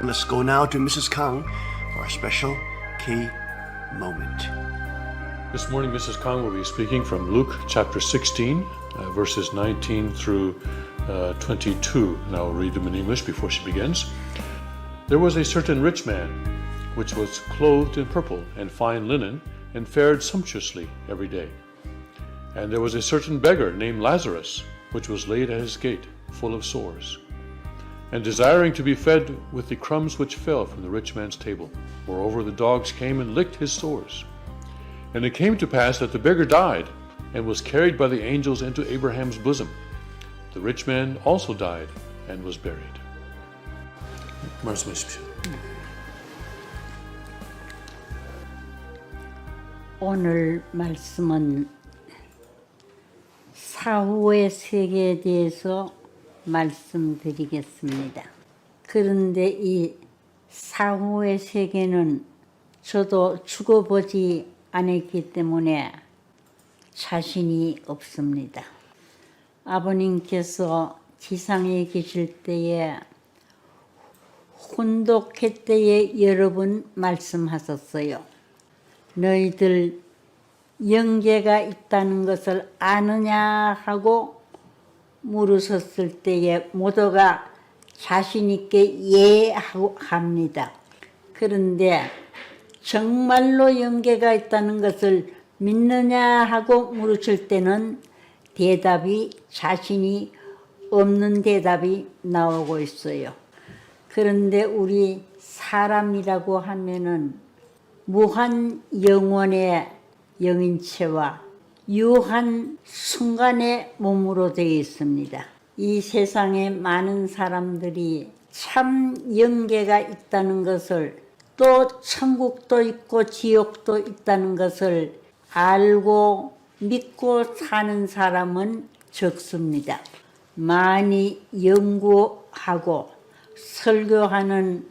Let's go now to Mrs. Kang for a special K moment. This morning, Mrs. Kang will be speaking from Luke chapter 16, verses 19 through 22. And I will read them in English before she begins. There was a certain rich man, which was clothed in purple and fine linen, and fared sumptuously every day. And there was a certain beggar named Lazarus, which was laid at his gate, full of sores, and desiring to be fed with the crumbs which fell from the rich man's table. Moreover, the dogs came and licked his sores. And it came to pass that the beggar died, and was carried by the angels into Abraham's bosom. The rich man also died, and was buried. 말씀하십시오. 오늘 말씀은 사후의 세계에 대해서 말씀드리겠습니다. 그런데 이 사후의 세계는 저도 죽어보지 않았기 때문에 자신이 없습니다. 아버님께서 지상에 계실 때에 혼독회 때에 여러 번 말씀하셨어요. 너희들 영계가 있다는 것을 아느냐 하고 물으셨을 때에 모두가 자신 있게 예하고 합니다. 그런데 정말로 영계가 있다는 것을 믿느냐 하고 물으실 때는 대답이 자신이 없는 대답이 나오고 있어요. 그런데 우리 사람이라고 하면은 무한 영원의 영인체와 유한 순간의 몸으로 되어 있습니다. 이 세상에 많은 사람들이 참 영계가 있다는 것을, 또 천국도 있고 지옥도 있다는 것을 알고 믿고 사는 사람은 적습니다. 많이 연구하고 설교하는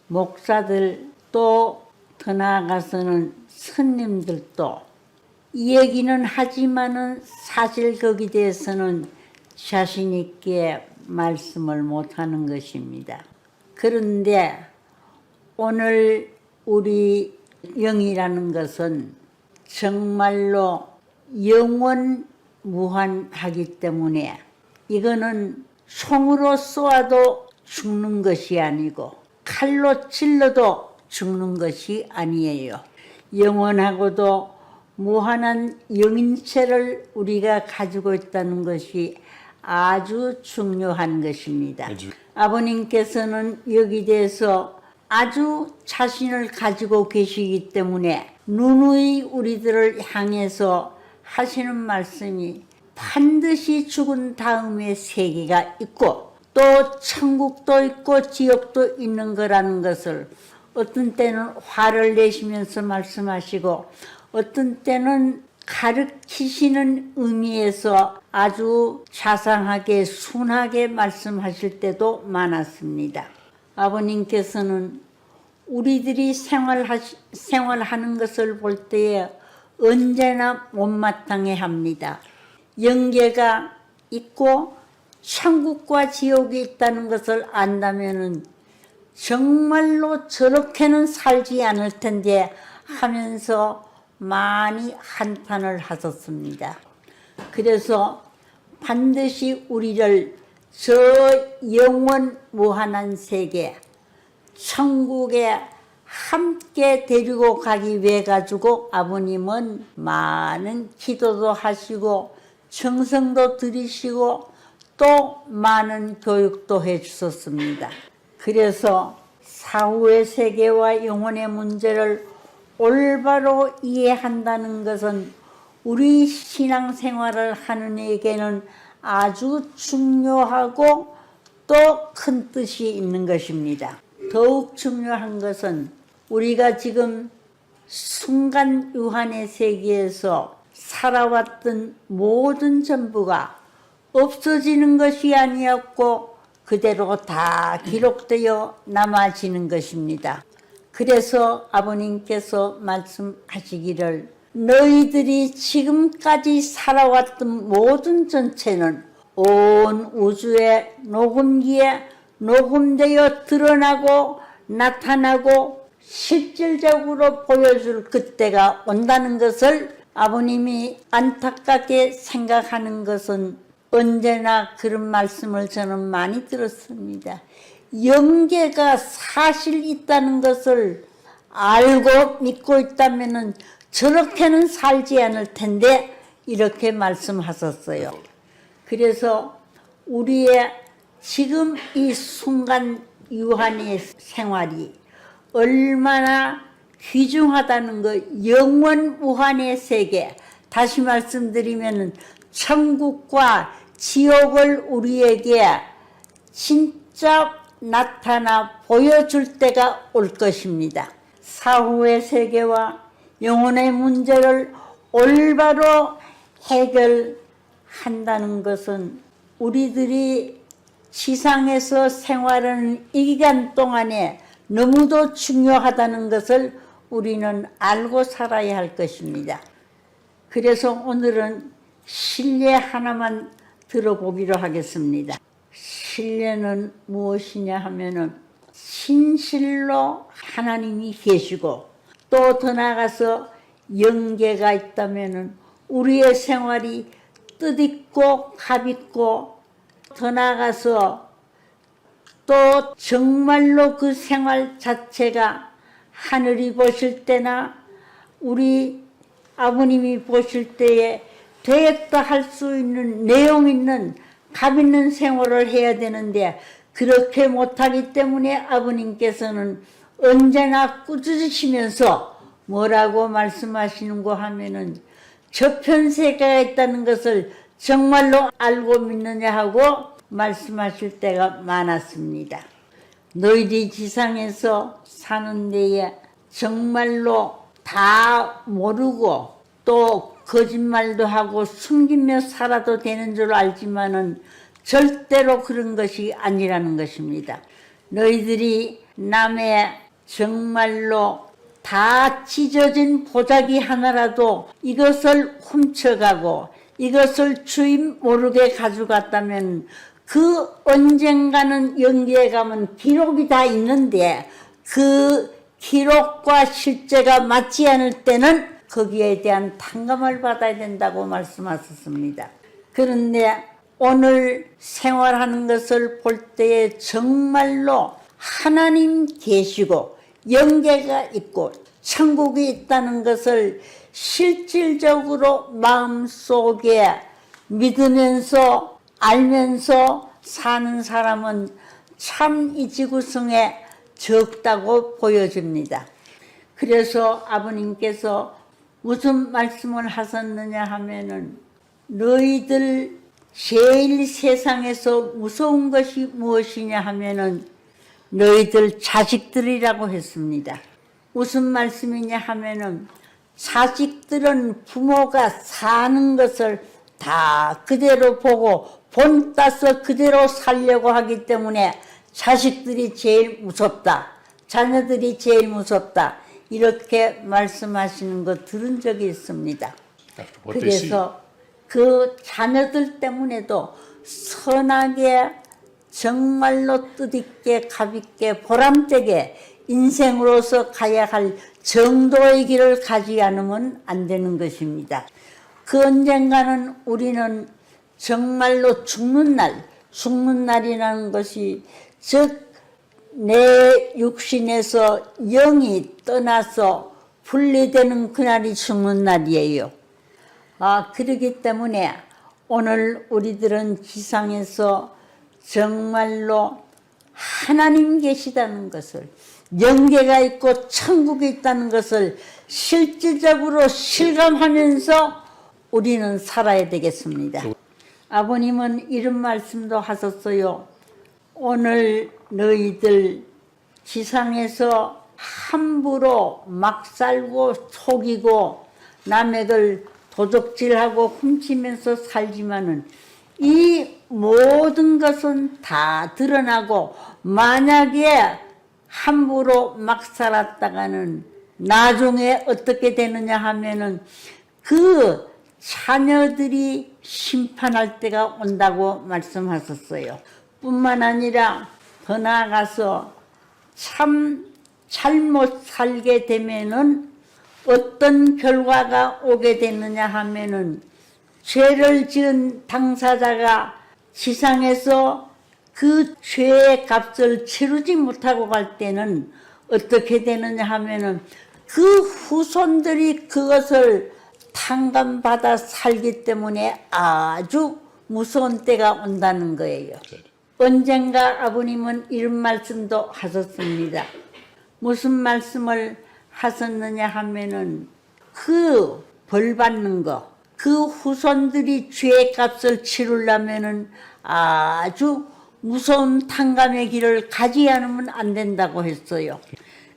목사들, 또 더 나아가서는 스님들도 얘기는 하지만은 사실 거기에 대해서는 자신 있게 말씀을 못하는 것입니다. 그런데 오늘 우리 영이라는 것은 정말로 영원무한하기 때문에 이거는 총으로 쏘아도 죽는 것이 아니고 칼로 찔러도 죽는 것이 아니에요. 영원하고도 무한한 영인체를 우리가 가지고 있다는 것이 아주 중요한 것입니다. 아버님께서는 여기 대해서 아주 자신을 가지고 계시기 때문에 누누이 우리들을 향해서 하시는 말씀이 반드시 죽은 다음에 세계가 있고 또 천국도 있고 지옥도 있는 거라는 것을 어떤 때는 화를 내시면서 말씀하시고 어떤 때는 가르치시는 의미에서 아주 자상하게 순하게 말씀하실 때도 많았습니다. 아버님께서는 우리들이 생활하는 것을 볼 때에 언제나 못마땅해 합니다. 영계가 있고 천국과 지옥이 있다는 것을 안다면은 정말로 저렇게는 살지 않을 텐데 하면서 많이 한탄을 하셨습니다. 그래서 반드시 우리를 저 영원 무한한 세계 천국에 함께 데리고 가기 위해 가지고 아버님은 많은 기도도 하시고 정성도 들이시고 또 많은 교육도 해 주셨습니다. 그래서 사후의 세계와 영혼의 문제를 올바로 이해한다는 것은 우리 신앙생활을 하는 이에게는 아주 중요하고 또 큰 뜻이 있는 것입니다. 더욱 중요한 것은 우리가 지금 순간 유한의 세계에서 살아왔던 모든 전부가 없어지는 것이 아니었고 그대로 다 기록되어 남아지는 것입니다. 그래서 아버님께서 말씀하시기를 너희들이 지금까지 살아왔던 모든 전체는 온 우주의 녹음기에 녹음되어 드러나고 나타나고 실질적으로 보여줄 그때가 온다는 것을 아버님이 안타깝게 생각하는 것은 언제나 그런 말씀을 저는 많이 들었습니다. 영계가 사실 있다는 것을 알고 믿고 있다면 저렇게는 살지 않을 텐데 이렇게 말씀하셨어요. 그래서 우리의 지금 이 순간 유한의 생활이 얼마나 귀중하다는 거, 영원 무한의 세계, 다시 말씀드리면 천국과 지옥을 우리에게 진짜 나타나 보여줄 때가 올 것입니다. 사후의 세계와 영혼의 문제를 올바로 해결한다는 것은 우리들이 지상에서 생활하는 이 기간 동안에 너무도 중요하다는 것을 우리는 알고 살아야 할 것입니다. 그래서 오늘은 신뢰 하나만 들어보기로 하겠습니다. 신뢰는 무엇이냐 하면은 신실로 하나님이 계시고 또 더 나아가서 영계가 있다면은 우리의 생활이 뜻있고 값있고 더 나아가서 또 정말로 그 생활 자체가 하늘이 보실 때나 우리 아버님이 보실 때에 되었다 할 수 있는 내용 있는 값 있는 생활을 해야 되는데 그렇게 못하기 때문에 아버님께서는 언제나 꾸짖으시면서 뭐라고 말씀하시는고 하면은 저편세계가 있다는 것을 정말로 알고 믿느냐 하고 말씀하실 때가 많았습니다. 너희들이 지상에서 사는 데에 정말로 다 모르고 또 거짓말도 하고 숨기며 살아도 되는 줄 알지만은 절대로 그런 것이 아니라는 것입니다. 너희들이 남의 정말로 다 찢어진 보자기 하나라도 이것을 훔쳐가고 이것을 주인 모르게 가져갔다면 그 언젠가는 영계에 가면 기록이 다 있는데 그 기록과 실제가 맞지 않을 때는 거기에 대한 탕감을 받아야 된다고 말씀하셨습니다. 그런데 오늘 생활하는 것을 볼 때에 정말로 하나님 계시고 영계가 있고 천국이 있다는 것을 실질적으로 마음속에 믿으면서 알면서 사는 사람은 참 이 지구성에 적다고 보여집니다. 그래서 아버님께서 무슨 말씀을 하셨느냐 하면은 너희들 제일 세상에서 무서운 것이 무엇이냐 하면은 너희들 자식들이라고 했습니다. 무슨 말씀이냐 하면은 자식들은 부모가 사는 것을 다 그대로 보고 본 따서 그대로 살려고 하기 때문에 자식들이 제일 무섭다. 자녀들이 제일 무섭다. 이렇게 말씀하시는 거 들은 적이 있습니다. 그래서 그 자녀들 때문에도 선하게 정말로 뜻있게 값있게 보람되게 인생으로서 가야 할 정도의 길을 가지 않으면 안 되는 것입니다. 그 언젠가는 우리는 정말로 죽는 날이라는 것이 즉 내 육신에서 영이 떠나서 분리되는 그날이 죽는 날이에요. 그렇기 때문에 오늘 우리들은 지상에서 정말로 하나님 계시다는 것을 영계가 있고 천국이 있다는 것을 실질적으로 실감하면서 우리는 살아야 되겠습니다. 아버님은 이런 말씀도 하셨어요. 오늘 너희들 지상에서 함부로 막 살고 속이고 남의 걸 도적질하고 훔치면서 살지만은 이 모든 것은 다 드러나고 만약에 함부로 막 살았다가는 나중에 어떻게 되느냐 하면은 그 자녀들이 심판할 때가 온다고 말씀하셨어요. 뿐만 아니라 더 나아가서 참 잘못 살게 되면은 어떤 결과가 오게 되느냐 하면은 죄를 지은 당사자가 지상에서 그 죄의 값을 치르지 못하고 갈 때는 어떻게 되느냐 하면은 그 후손들이 그것을 탕감받아 살기 때문에 아주 무서운 때가 온다는 거예요. 언젠가 아버님은 이런 말씀도 하셨습니다. 무슨 말씀을 하셨느냐 하면은 그 벌 받는 거, 그 후손들이 죄의 값을 치르려면은 아주 무서운 탕감의 길을 가지 않으면 안 된다고 했어요.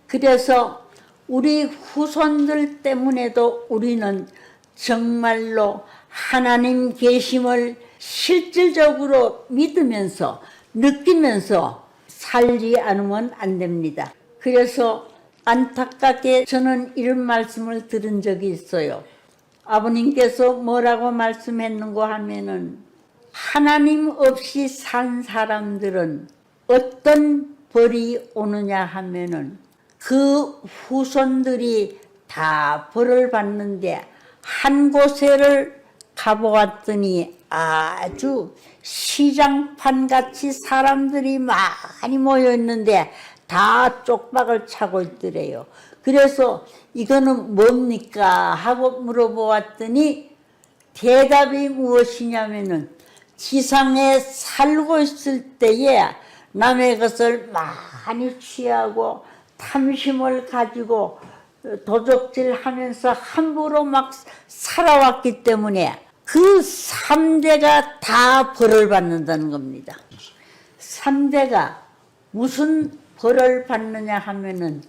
그래서 우리 후손들 때문에도 우리는 정말로 하나님 계심을 실질적으로 믿으면서 느끼면서 살지 않으면 안 됩니다. 그래서 안타깝게 저는 이런 말씀을 들은 적이 있어요. 아버님께서 뭐라고 말씀했는고 하면은 하나님 없이 산 사람들은 어떤 벌이 오느냐 하면은 그 후손들이 다 벌을 받는데 한 곳에를 가보았더니 아주 시장판 같이 사람들이 많이 모여 있는데 다 쪽박을 차고 있더래요. 그래서 이거는 뭡니까 하고 물어보았더니 대답이 무엇이냐면은 지상에 살고 있을 때에 남의 것을 많이 취하고 탐심을 가지고 도적질하면서 함부로 막 살아왔기 때문에 그 3대가 다 벌을 받는다는 겁니다. 3대가 무슨 벌을 받느냐 하면은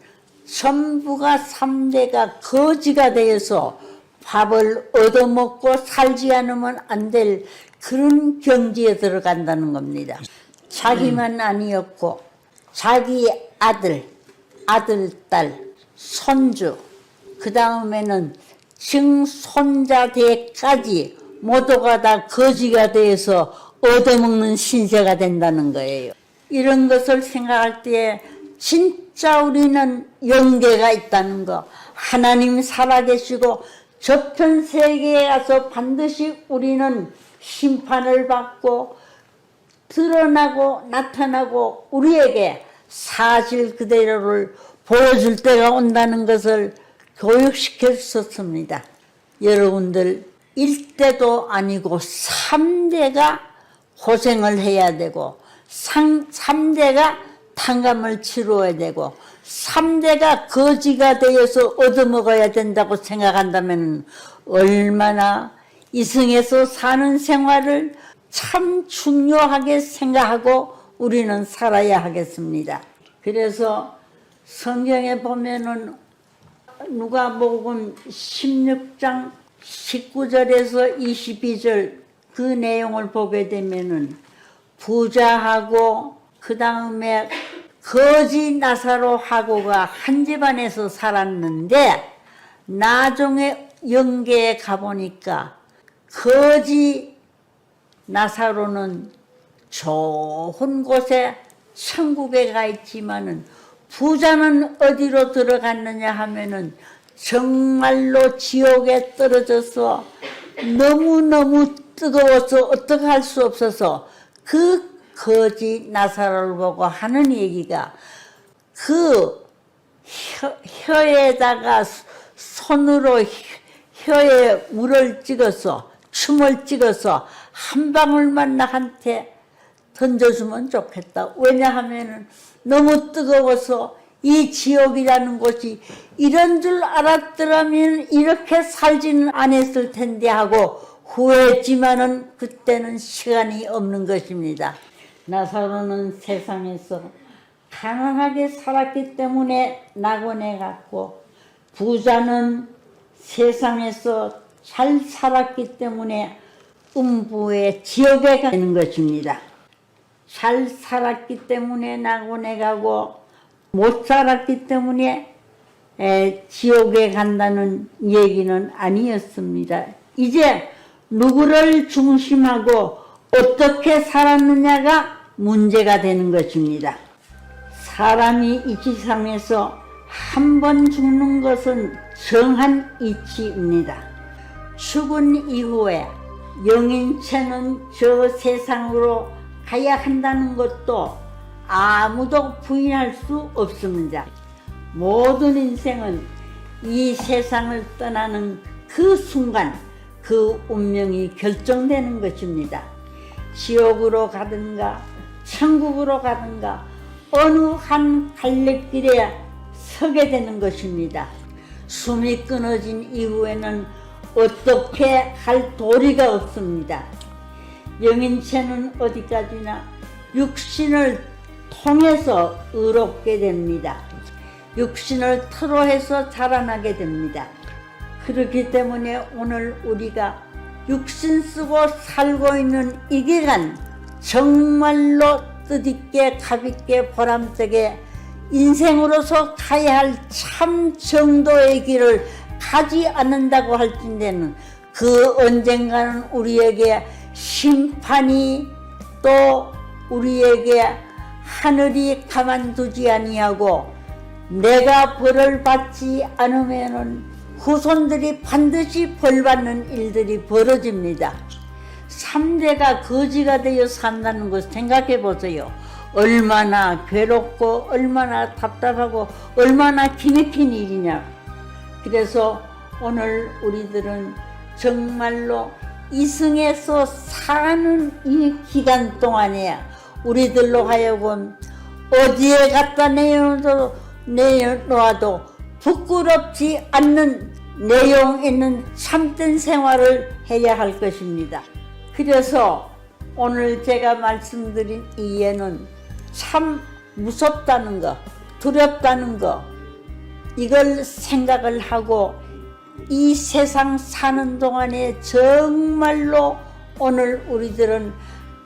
전부가 3대가 거지가 되어서 밥을 얻어먹고 살지 않으면 안 될 그런 경지에 들어간다는 겁니다. 자기만 아니었고 자기 아들, 딸, 손주, 그 다음에는 증손자대까지 모두가 다 거지가 되어서 얻어먹는 신세가 된다는 거예요. 이런 것을 생각할 때 진짜 우리는 영계가 있다는 거, 하나님 살아계시고 저편 세계에 가서 반드시 우리는 심판을 받고 드러나고 나타나고 우리에게 사실 그대로를 보여줄 때가 온다는 것을 교육시켜 주셨습니다. 여러분들 1대도 아니고 3대가 고생을 해야 되고 3대가 탕감을 치루어야 되고 3대가 거지가 되어서 얻어먹어야 된다고 생각한다면 얼마나 이승에서 사는 생활을 참 중요하게 생각하고 우리는 살아야 하겠습니다. 그래서 성경에 보면은 누가복음 16장 19절에서 22절 그 내용을 보게 되면은 부자하고 그 다음에 거지 나사로하고가 한 집안에서 살았는데 나중에 영계에 가보니까 거지 나사로는 좋은 곳에 천국에 가 있지만은 부자는 어디로 들어갔느냐 하면은 정말로 지옥에 떨어져서 너무너무 뜨거워서 어떻게 할 수 없어서 그 거지 나사로를 보고 하는 얘기가 그 혀에다가 손으로 혀에 물을 찍어서 춤을 찍어서 한 방울만 나한테 던져주면 좋겠다. 왜냐하면 너무 뜨거워서 이 지옥이라는 곳이 이런 줄 알았더라면 이렇게 살지는 않았을 텐데 하고 후회했지만은 그때는 시간이 없는 것입니다. 나사로는 세상에서 가난하게 살았기 때문에 낙원에 갔고 부자는 세상에서 잘 살았기 때문에 음부의 지옥에 가는 것입니다. 잘 살았기 때문에 낙원에 가고 못 살았기 때문에 지옥에 간다는 얘기는 아니었습니다. 이제 누구를 중심하고 어떻게 살았느냐가 문제가 되는 것입니다. 사람이 이 지상에서 한 번 죽는 것은 정한 이치입니다. 죽은 이후에 영인체는 저 세상으로 가야 한다는 것도 아무도 부인할 수 없습니다. 모든 인생은 이 세상을 떠나는 그 순간 그 운명이 결정되는 것입니다. 지옥으로 가든가 천국으로 가든가 어느 한 갈래길에 서게 되는 것입니다. 숨이 끊어진 이후에는 어떻게 할 도리가 없습니다. 영인체는 어디까지나 육신을 통해서 의롭게 됩니다. 육신을 토로해서 자라나게 됩니다. 그렇기 때문에 오늘 우리가 육신 쓰고 살고 있는 이 기간 정말로 뜻있게 값있게 보람되게 인생으로서 가야 할 참 정도의 길을 가지 않는다고 할진대는 그 언젠가는 우리에게 심판이 또 우리에게 하늘이 가만두지 아니하고 내가 벌을 받지 않으면은 후손들이 반드시 벌받는 일들이 벌어집니다. 3대가 거지가 되어 산다는 것을 생각해 보세요. 얼마나 괴롭고 얼마나 답답하고 얼마나 기막힌 일이냐. 그래서 오늘 우리들은 정말로 이승에서 사는 이 기간 동안에 우리들로 하여금 어디에 갖다 내놓아도 부끄럽지 않는 내용 있는 참된 생활을 해야 할 것입니다. 그래서 오늘 제가 말씀드린 이해는 참 무섭다는 거, 두렵다는 거, 이걸 생각을 하고 이 세상 사는 동안에 정말로 오늘 우리들은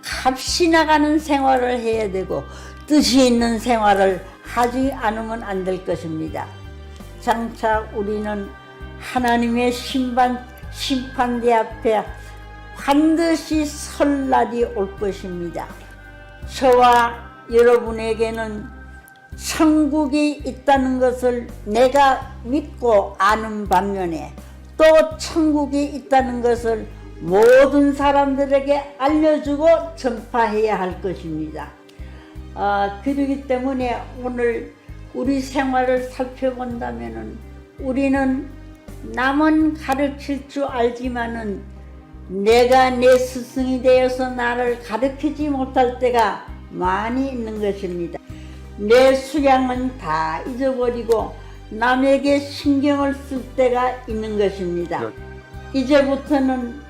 값이 나가는 생활을 해야 되고 뜻이 있는 생활을 하지 않으면 안 될 것입니다. 장차 우리는 하나님의 심판대 앞에 반드시 설 날이 올 것입니다. 저와 여러분에게는 천국이 있다는 것을 내가 믿고 아는 반면에 또 천국이 있다는 것을 모든 사람들에게 알려주고 전파해야 할 것입니다. 그렇기 때문에 오늘 우리 생활을 살펴본다면은 우리는 남은 가르칠 줄 알지만은 내가 내 스승이 되어서 나를 가르치지 못할 때가 많이 있는 것입니다. 내 수양은 다 잊어버리고 남에게 신경을 쓸 때가 있는 것입니다. 이제부터는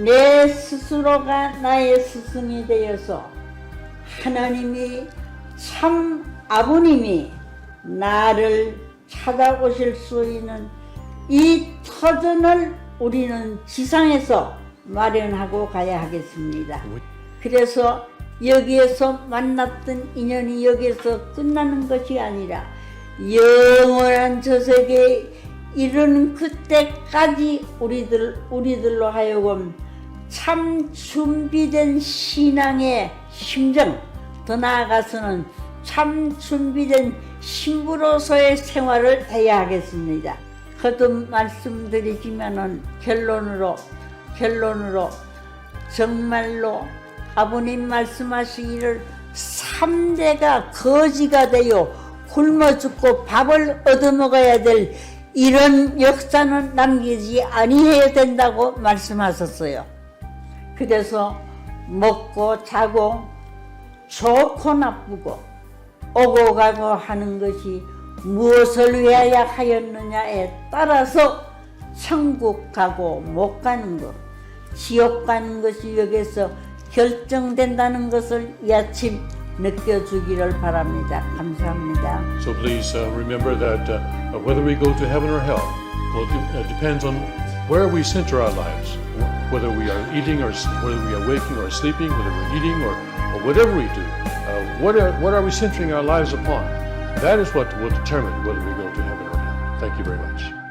내 스스로가 나의 스승이 되어서 하나님이 참 아버님이 나를 찾아오실 수 있는 이 터전을 우리는 지상에서 마련하고 가야 하겠습니다. 그래서 여기에서 만났던 인연이 여기에서 끝나는 것이 아니라 영원한 저 세계에 이르는 그때까지 우리들로 하여금 참 준비된 신앙의 심정, 더 나아가서는 참 준비된 신부로서의 생활을 해야 하겠습니다. 거듭 말씀드리지만은 결론으로 정말로 아버님 말씀하시기를 3대가 거지가 되어 굶어 죽고 밥을 얻어먹어야 될 이런 역사는 남기지 아니해야 된다고 말씀하셨어요. 그래서 먹고 자고 좋고 나쁘고 오고 가고 하는 것이 무엇을 위하여 하였느냐에 따라서 천국 가고 못 가는 것, 지옥 가는 것이 여기서 결정된다는 것을 이 아침 느껴주기를 바랍니다. 감사합니다. So please remember that whether we go to heaven or hell, well, it depends on where we center our lives. Whether we are eating or whether we are waking or sleeping, whether we're eating or whatever we do, what are we centering our lives upon? That is what will determine whether we go to heaven or hell. Thank you very much.